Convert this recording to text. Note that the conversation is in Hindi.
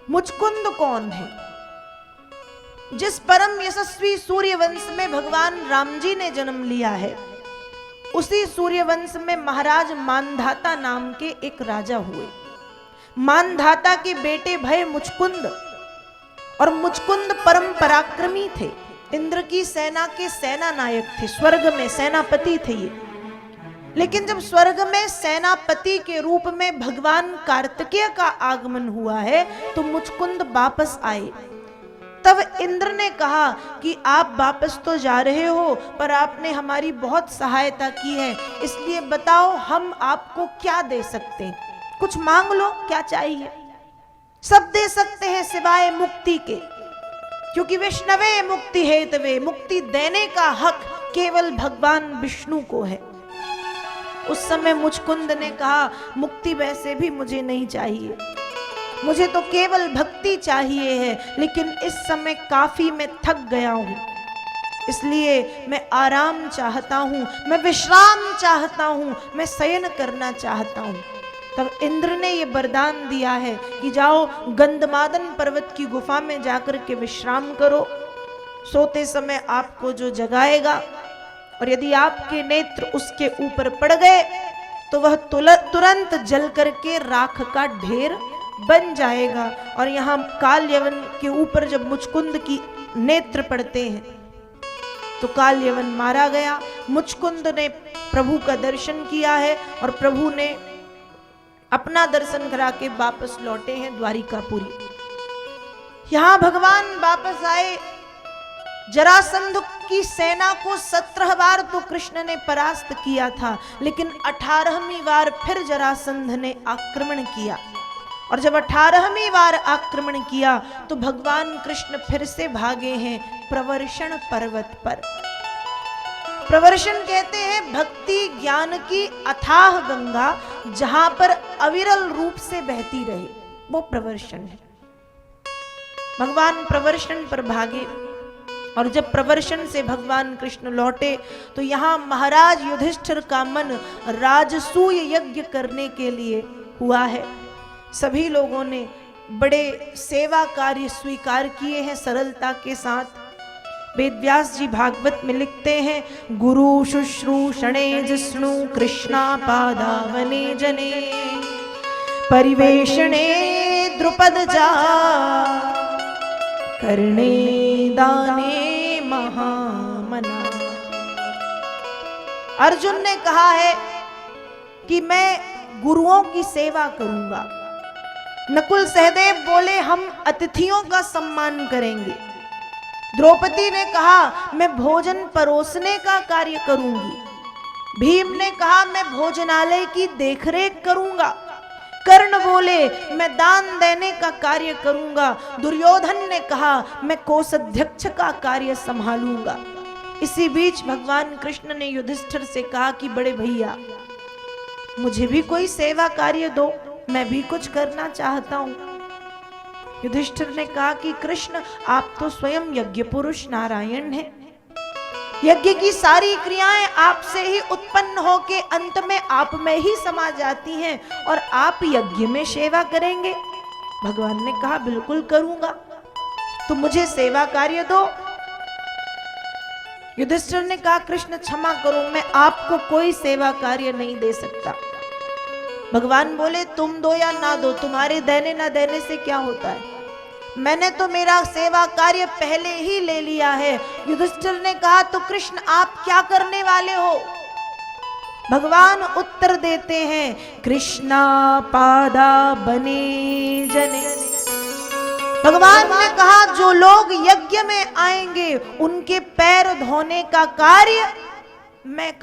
मुचकुंद कौन है? जिस परम यशस्वी सूर्यवंश में भगवान राम जी ने जन्म लिया है, उसी सूर्यवंश में महाराज मानधाता नाम के एक राजा हुए। मानधाता के बेटे भय मुचकुंद, और मुचकुंद परम पराक्रमी थे, इंद्र की सेना के सेना नायक थे, स्वर्ग में सेनापति थे ये। लेकिन जब स्वर्ग में सेनापति के रूप में भगवान कार्तिकेय का आगमन हुआ है तो मुचकुंद वापस आए। तब इंद्र ने कहा कि आप वापस तो जा रहे हो, पर आपने हमारी बहुत सहायता की है, इसलिए बताओ हम आपको क्या दे सकते हैं, कुछ मांग लो, क्या चाहिए? सब दे सकते हैं सिवाय मुक्ति के, क्योंकि विष्णवे मुक्ति हेतवे, मुक्ति देने का हक केवल भगवान विष्णु को है। उस समय मुचकुंद ने कहा मुक्ति वैसे भी मुझे नहीं चाहिए, मुझे तो केवल भक्ति चाहिए है, लेकिन इस समय काफी मैं थक गया हूं, इसलिए मैं आराम चाहता हूं, मैं विश्राम चाहता हूं, मैं शयन करना चाहता हूं। तब इंद्र ने ये वरदान दिया है कि जाओ गंधमादन पर्वत की गुफा में जाकर के विश्राम करो, सोते समय आपको जो जगाएगा और यदि आपके नेत्र उसके ऊपर पड़ गए तो वह तुरंत जल करके राख का ढेर बन जाएगा। और यहाँ काल यवन के ऊपर जब मुचकुंद की नेत्र पड़ते हैं तो काल यवन मारा गया। मुचकुंद ने प्रभु का दर्शन किया है और प्रभु ने अपना दर्शन करा के वापस लौटे हैं द्वारिकापुरी। यहां भगवान वापस आए। जरासंध की सेना को 17 बार तो कृष्ण ने परास्त किया था, लेकिन 18वीं बार फिर जरासंध ने आक्रमण किया। और जब 18वीं बार आक्रमण किया तो भगवान कृष्ण फिर से भागे हैं प्रवर्षण पर्वत पर। प्रवर्षण कहते हैं भक्ति ज्ञान की अथाह गंगा, जहां पर अविरल रूप से बहती रहे, वो प्रवर्षण है। भगवान प्रवर्षण पर भागे और जब प्रवर्षण से भगवान कृष्ण लौटे तो यहाँ महाराज युधिष्ठिर का मन राजसूय यज्ञ करने के लिए हुआ है। सभी लोगों ने बड़े सेवा कार्य स्वीकार किए हैं सरलता के साथ। वेदव्यास जी भागवत में लिखते हैं, गुरु शुश्रूषणे जिष्णु कृष्णा पादावने जने परिवेशणे द्रुपद जा करणे दाने महामना। अर्जुन ने कहा है कि मैं गुरुओं की सेवा करूंगा। नकुल सहदेव बोले हम अतिथियों का सम्मान करेंगे। द्रौपदी ने कहा मैं भोजन परोसने का कार्य करूंगी। भीम ने कहा मैं भोजनालय की देखरेख करूंगा। कर्ण बोले मैं दान देने का कार्य करूंगा। दुर्योधन ने कहा मैं कोषाध्यक्ष का कार्य संभालूंगा। इसी बीच भगवान कृष्ण ने युधिष्ठिर से कहा कि बड़े भैया मुझे भी कोई सेवा कार्य दो, मैं भी कुछ करना चाहता हूं। युधिष्ठिर ने कहा कि कृष्ण आप तो स्वयं यज्ञ पुरुष नारायण हैं, यज्ञ की सारी क्रियाएं आपसे ही उत्पन्न होके अंत में आप में ही समा जाती हैं और आप यज्ञ में सेवा करेंगे। भगवान ने कहा बिल्कुल करूंगा, तो मुझे सेवा कार्य दो। युधिष्ठिर ने कहा कृष्ण क्षमा करो, मैं आपको कोई सेवा कार्य नहीं दे सकता। भगवान बोले तुम दो या ना दो, तुम्हारे देने ना देने से क्या होता है, मैंने तो मेरा सेवा कार्य पहले ही ले लिया है। युधिष्ठिर ने कहा तो कृष्ण आप क्या करने वाले हो? भगवान उत्तर देते हैं कृष्णा पादा बने जने। भगवान ने कहा जो लोग यज्ञ में आएंगे उनके पैर धोने का कार्य मैं